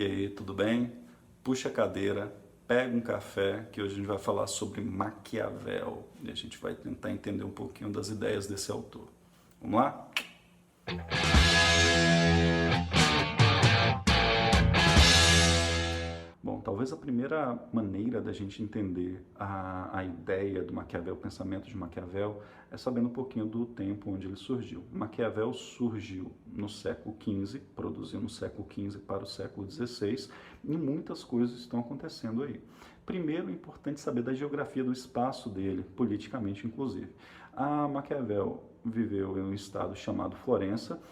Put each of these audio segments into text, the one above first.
E aí, tudo bem? Puxa a cadeira, pega um café, que hoje a gente vai falar sobre Maquiavel. E a gente vai tentar entender um pouquinho das ideias desse autor. Vamos lá? Bom, talvez a primeira maneira da gente entender a ideia do Maquiavel, o pensamento de Maquiavel, é sabendo um pouquinho do tempo onde ele surgiu. Maquiavel surgiu no século XV, produziu no século XV para o século XVI, e muitas coisas estão acontecendo aí. Primeiro, é importante saber da geografia do espaço dele, politicamente inclusive. A Maquiavel viveu em um estado chamado Florença,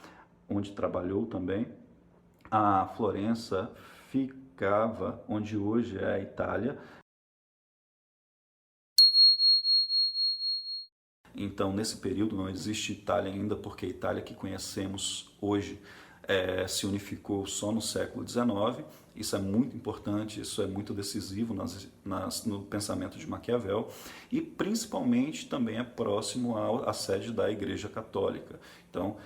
onde trabalhou também. A Florença ficava onde hoje é a Itália. Então, nesse período não existe Itália ainda, porque a Itália que conhecemos hoje se unificou só no século XIX. Isso é muito importante, isso é muito decisivo no pensamento de Maquiavel, e principalmente também é próximo à sede da Igreja Católica. Então,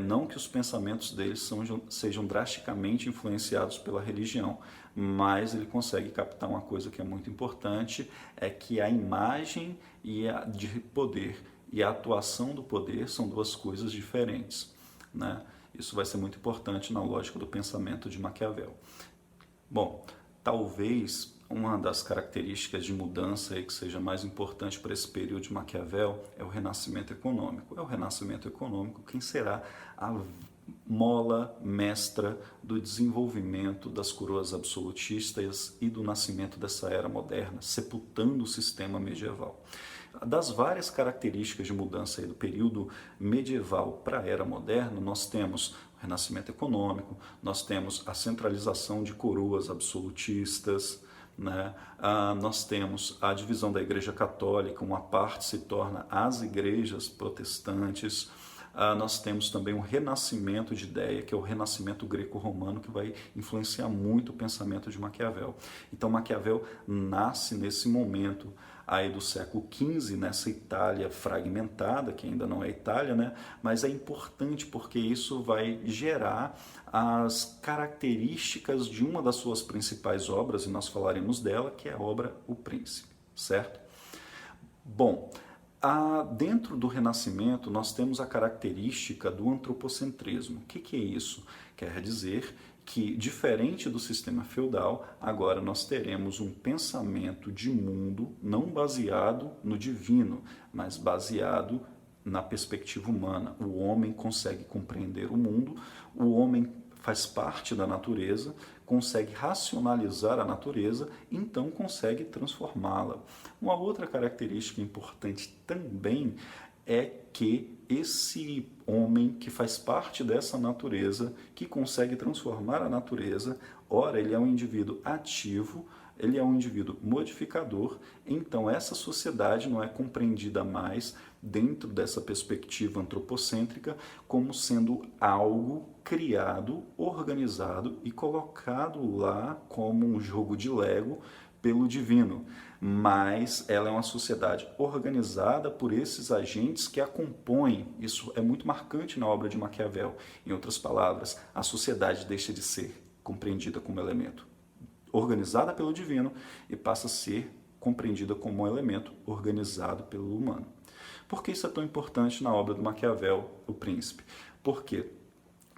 não que os pensamentos deles sejam drasticamente influenciados pela religião, mas ele consegue captar uma coisa que é muito importante, é que a imagem de poder e a atuação do poder são duas coisas diferentes, né? Isso vai ser muito importante na lógica do pensamento de Maquiavel. Bom, talvez uma das características de mudança aí que seja mais importante para esse período de Maquiavel é o renascimento econômico. É o renascimento econômico quem será a mola mestra do desenvolvimento das coroas absolutistas e do nascimento dessa era moderna, sepultando o sistema medieval. Das várias características de mudança aí do período medieval para a era moderna, nós temos o renascimento econômico, nós temos a centralização de coroas absolutistas, né? Nós temos a divisão da Igreja Católica, uma parte se torna as igrejas protestantes. Nós temos também um renascimento de ideia, que é o renascimento greco-romano, que vai influenciar muito o pensamento de Maquiavel. Então Maquiavel nasce nesse momento aí do século XV, nessa Itália fragmentada, que ainda não é Itália, né? Mas é importante porque isso vai gerar as características de uma das suas principais obras, e nós falaremos dela, que é a obra O Príncipe, certo? Bom, dentro do Renascimento, nós temos a característica do antropocentrismo. O que é isso? Quer dizer que, diferente do sistema feudal, agora nós teremos um pensamento de mundo não baseado no divino, mas baseado na perspectiva humana. O homem consegue compreender o mundo, o homem faz parte da natureza, consegue racionalizar a natureza, então consegue transformá-la. Uma outra característica importante também é que esse homem que faz parte dessa natureza, que consegue transformar a natureza, ora, ele é um indivíduo ativo, ele é um indivíduo modificador, então essa sociedade não é compreendida mais dentro dessa perspectiva antropocêntrica como sendo algo criado, organizado e colocado lá como um jogo de Lego pelo divino, mas ela é uma sociedade organizada por esses agentes que a compõem. Isso é muito marcante na obra de Maquiavel. Em outras palavras, a sociedade deixa de ser compreendida como elemento organizada pelo divino e passa a ser compreendida como um elemento organizado pelo humano. Por que isso é tão importante na obra do Maquiavel, O Príncipe? Porque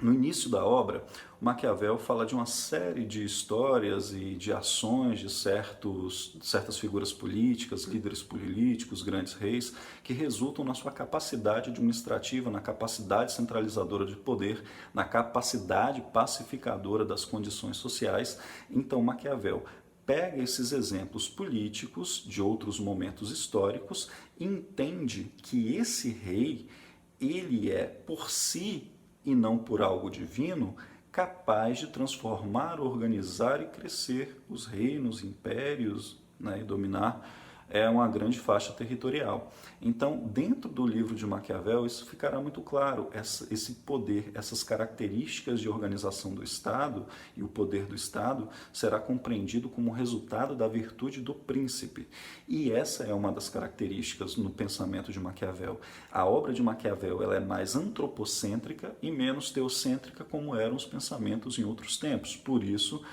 no início da obra, Maquiavel fala de uma série de histórias e de ações de certas figuras políticas, líderes políticos, grandes reis, que resultam na sua capacidade administrativa, na capacidade centralizadora de poder, na capacidade pacificadora das condições sociais. Então, Maquiavel pega esses exemplos políticos de outros momentos históricos e entende que esse rei, ele é por si e não por algo divino, capaz de transformar, organizar e crescer os reinos, impérios, né, e dominar é uma grande faixa territorial. Então, dentro do livro de Maquiavel, isso ficará muito claro, esse poder, essas características de organização do Estado e o poder do Estado será compreendido como resultado da virtude do príncipe. E essa é uma das características no pensamento de Maquiavel. A obra de Maquiavel ela é mais antropocêntrica e menos teocêntrica, como eram os pensamentos em outros tempos. Por isso,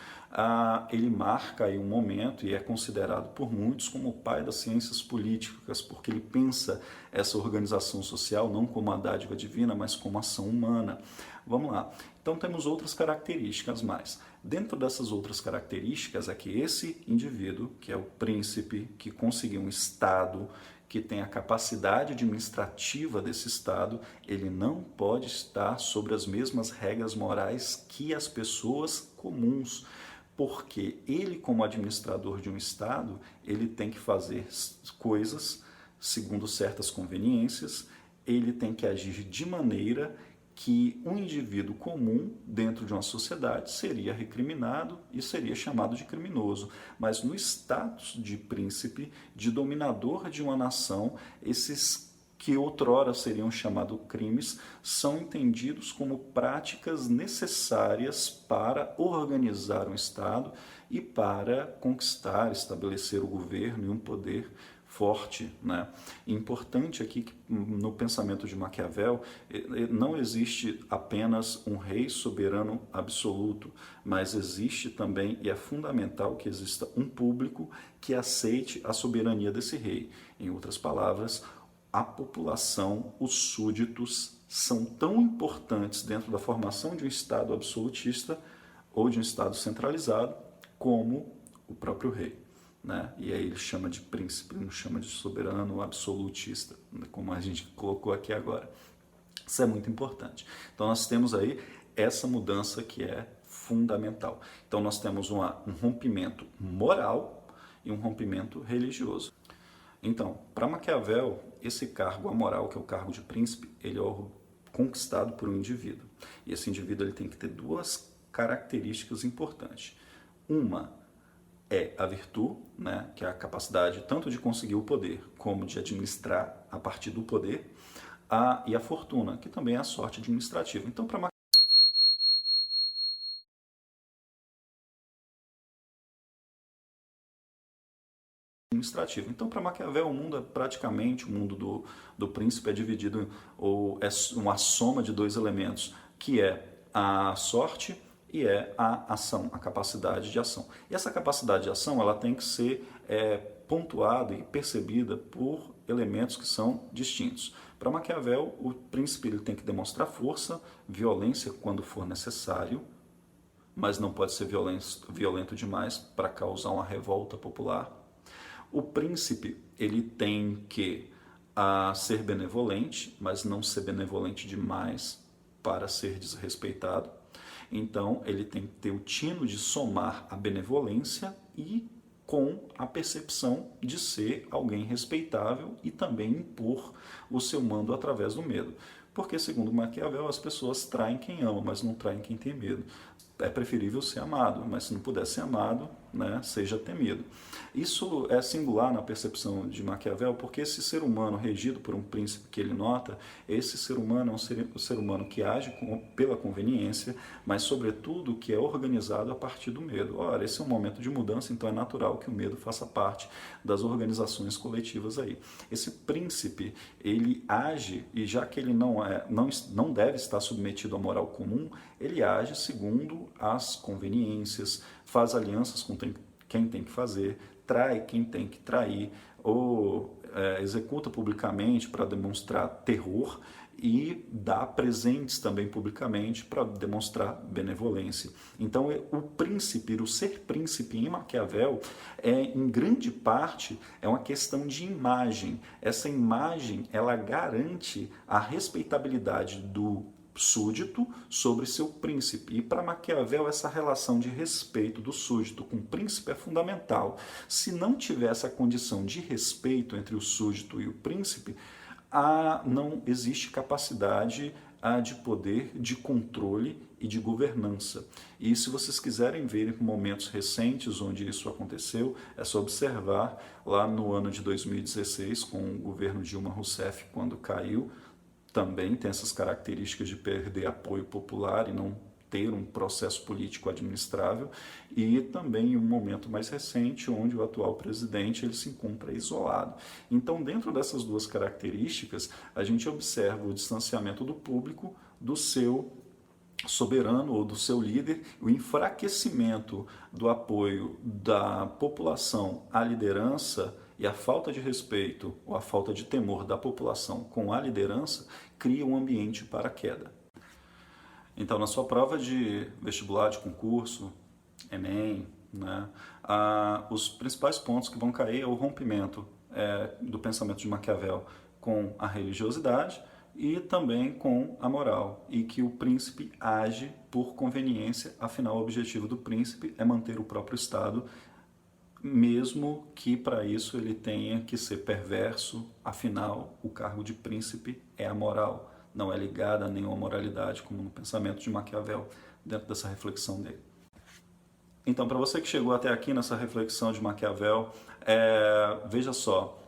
ele marca aí um momento e é considerado por muitos como o pai das ciências políticas, porque ele pensa essa organização social não como a dádiva divina, mas como ação humana. Vamos lá. Então temos outras características mais. Dentro dessas outras características é que esse indivíduo, que é o príncipe, que conseguiu um Estado, que tem a capacidade administrativa desse Estado, ele não pode estar sobre as mesmas regras morais que as pessoas comuns, porque ele, como administrador de um Estado, ele tem que fazer coisas segundo certas conveniências, ele tem que agir de maneira que um indivíduo comum dentro de uma sociedade seria recriminado e seria chamado de criminoso. Mas no status de príncipe, de dominador de uma nação, esses que outrora seriam chamados crimes, são entendidos como práticas necessárias para organizar um Estado e para conquistar, estabelecer o governo e um poder forte, né? Importante aqui que no pensamento de Maquiavel não existe apenas um rei soberano absoluto, mas existe também, e é fundamental que exista um público que aceite a soberania desse rei. Em outras palavras, a população, os súditos, são tão importantes dentro da formação de um Estado absolutista ou de um Estado centralizado como o próprio rei, né? E aí ele chama de príncipe, não chama de soberano absolutista, como a gente colocou aqui agora. Isso é muito importante. Então nós temos aí essa mudança que é fundamental. Então nós temos um rompimento moral e um rompimento religioso. Então, para Maquiavel, esse cargo amoral, que é o cargo de príncipe, ele é conquistado por um indivíduo. E esse indivíduo ele tem que ter duas características importantes. Uma é a virtude, né, que é a capacidade tanto de conseguir o poder como de administrar a partir do poder, e a fortuna, que também é a sorte administrativa. Então, para administrativo. Então, para Maquiavel, o mundo é praticamente, o mundo do príncipe é dividido, ou é uma soma de dois elementos, que é a sorte e é a ação, a capacidade de ação. E essa capacidade de ação ela tem que ser pontuada e percebida por elementos que são distintos. Para Maquiavel, o príncipe ele tem que demonstrar força, violência quando for necessário, mas não pode ser violento demais para causar uma revolta popular. O príncipe ele tem que ser benevolente, mas não ser benevolente demais para ser desrespeitado. Então, ele tem que ter o tino de somar a benevolência e com a percepção de ser alguém respeitável e também impor o seu mando através do medo. Porque, segundo Maquiavel, as pessoas traem quem ama, mas não traem quem tem medo. É preferível ser amado, mas se não puder ser amado, né, seja temido. Isso é singular na percepção de Maquiavel, porque esse ser humano regido por um príncipe que ele nota, esse ser humano é um ser humano que age pela conveniência, mas sobretudo que é organizado a partir do medo. Ora, esse é um momento de mudança, então é natural que o medo faça parte das organizações coletivas aí. Esse príncipe, ele age, e já que ele não deve estar submetido à moral comum, ele age segundo as conveniências, faz alianças com quem tem que fazer, trai quem tem que trair, ou executa publicamente para demonstrar terror e dá presentes também publicamente para demonstrar benevolência. Então, o príncipe, o ser príncipe em Maquiavel, em grande parte, é uma questão de imagem. Essa imagem, ela garante a respeitabilidade do súdito sobre seu príncipe. E para Maquiavel, essa relação de respeito do súdito com o príncipe é fundamental. Se não tiver essa condição de respeito entre o súdito e o príncipe, não existe capacidade a de poder, de controle e de governança. E se vocês quiserem ver momentos recentes onde isso aconteceu, é só observar lá no ano de 2016, com o governo Dilma Rousseff, quando caiu, também tem essas características de perder apoio popular e não ter um processo político administrável, e também um momento mais recente onde o atual presidente ele se encontra isolado. Então, dentro dessas duas características, a gente observa o distanciamento do público do seu soberano ou do seu líder, o enfraquecimento do apoio da população à liderança e a falta de respeito ou a falta de temor da população com a liderança cria um ambiente para a queda. Então, na sua prova de vestibular, de concurso, Enem, né, os principais pontos que vão cair é o rompimento do pensamento de Maquiavel com a religiosidade e também com a moral, e que o príncipe age por conveniência, afinal o objetivo do príncipe é manter o próprio Estado, mesmo que para isso ele tenha que ser perverso, afinal o cargo de príncipe é a moral. Não é ligada a nenhuma moralidade, como no pensamento de Maquiavel, dentro dessa reflexão dele. Então, para você que chegou até aqui nessa reflexão de Maquiavel, veja só,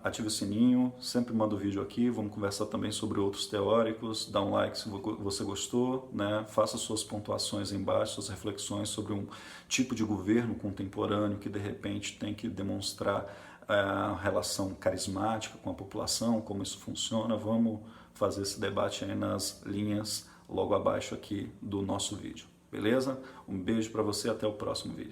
ative o sininho, sempre manda o vídeo aqui, vamos conversar também sobre outros teóricos, dá um like se você gostou, né? Faça suas pontuações aí embaixo, suas reflexões sobre um tipo de governo contemporâneo que de repente tem que demonstrar a relação carismática com a população, como isso funciona. Vamos fazer esse debate aí nas linhas logo abaixo aqui do nosso vídeo, beleza? Um beijo para você, até o próximo vídeo.